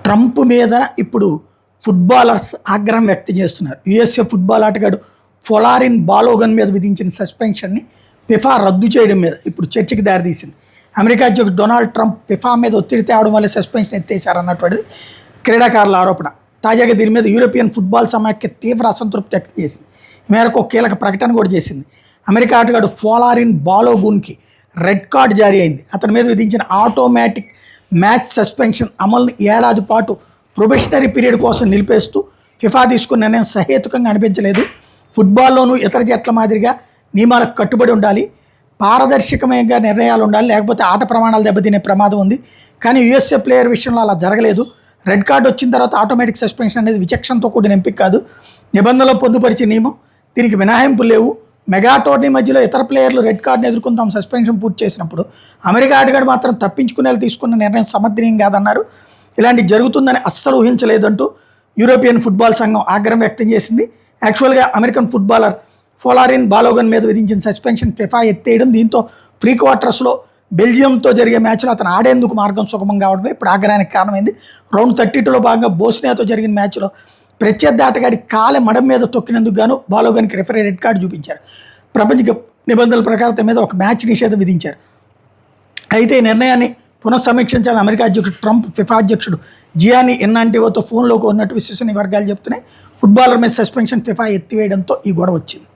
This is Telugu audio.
ట్రంప్ మీద ఇప్పుడు ఫుట్బాలర్స్ ఆగ్రహం వ్యక్తం చేస్తున్నారు. యుఎస్ఏ ఫుట్బాల్ ఆటగాడు ఫొలారిన్ బాలోగన్ మీద విధించిన సస్పెన్షన్ని ఫిఫా రద్దు చేయడం మీద ఇప్పుడు చర్చకి దారితీసింది. అమెరికా అధ్యక్షుడు డొనాల్డ్ ట్రంప్ ఫిఫా మీద ఒత్తిడి తేవడం వల్ల సస్పెన్షన్ ఎత్తేశారన్నటువంటిది క్రీడాకారుల ఆరోపణ. తాజాగా దీని మీద యూరోపియన్ ఫుట్బాల్ సమాఖ్య తీవ్ర అసంతృప్తి వ్యక్తం చేసింది. ఈ మేరకు ఒక కీలక ప్రకటన కూడా చేసింది. అమెరికా ఆటగాడు ఫొలారిన్ బాలోగున్కి రెడ్ కార్డు జారీ అయింది. అతని మీద విధించిన ఆటోమేటిక్ మ్యాచ్ సస్పెన్షన్ అమలుని ఏడాది పాటు ప్రొబేషనరీ పీరియడ్ కోసం నిలిపేస్తూ ఫిఫా తీసుకున్న నిర్ణయం సహేతుకంగా అనిపించలేదు. ఫుట్బాల్లోనూ ఇతర జట్ల మాదిరిగా నియమాలకు కట్టుబడి ఉండాలి, పారదర్శకమైన నిర్ణయాలు ఉండాలి, లేకపోతే ఆట ప్రమాణాలు దెబ్బతినే ప్రమాదం ఉంది. కానీ యుఎస్ఏ ప్లేయర్ విషయంలో అలా జరగలేదు. రెడ్ కార్డు వచ్చిన తర్వాత ఆటోమేటిక్ సస్పెన్షన్ అనేది విచక్షణతో కూడిన ఎంపిక కాదు, నిబంధనలో పొందుపరిచే నియమం. దీనికి మినహాయింపులు లేవు. మెగా టోర్నీ మధ్యలో ఇతర ప్లేయర్లు రెడ్ కార్డుని ఎదుర్కొని తమ సస్పెన్షన్ పూర్తి చేసినప్పుడు అమెరికా ఆటగాడు మాత్రం తప్పించుకునేలా తీసుకున్న నిర్ణయం సమర్థనీయం కాదన్నారు. ఇలాంటి జరుగుతుందని అస్సలు ఊహించలేదంటూ యూరోపియన్ ఫుట్బాల్ సంఘం ఆగ్రహం వ్యక్తం చేసింది. యాక్చువల్గా అమెరికన్ ఫుట్బాలర్ ఫొలారిన్ బాలోగన్ మీద విధించిన సస్పెన్షన్ ఫిఫా ఎత్తేయడం, దీంతో ప్రీ క్వార్టర్స్లో బెల్జియంతో జరిగే మ్యాచ్లో అతను ఆడేందుకు మార్గం సుగమం కావడమే ఇప్పుడు ఆగ్రహానికి కారణమైంది. రౌండ్ 32లో భాగంగా బోస్నియాతో జరిగిన మ్యాచ్లో ప్రత్యర్థి ఆటగాడి కాలే మడం మీద తొక్కినందుకు గాను బాలోగన్కి రెఫరీ రెడ్ కార్డు చూపించారు. ప్రపంచ కప్ నిబంధనల ప్రకారం తన మీద ఒక మ్యాచ్ నిషేధం విధించారు. అయితే ఈ నిర్ణయాన్ని పునఃసమీక్షించాలని అమెరికా అధ్యక్షుడు ట్రంప్ ఫిఫా అధ్యక్షుడు జియానీ ఇన్నాంటివోతో ఫోన్లోకి ఉన్నట్టు విశ్వసనీయ వర్గాలు చెప్తున్నాయి. ఫుట్బాలర్ మీద సస్పెన్షన్ ఫిఫా ఎత్తివేయడంతో ఈ గొడవ వచ్చింది.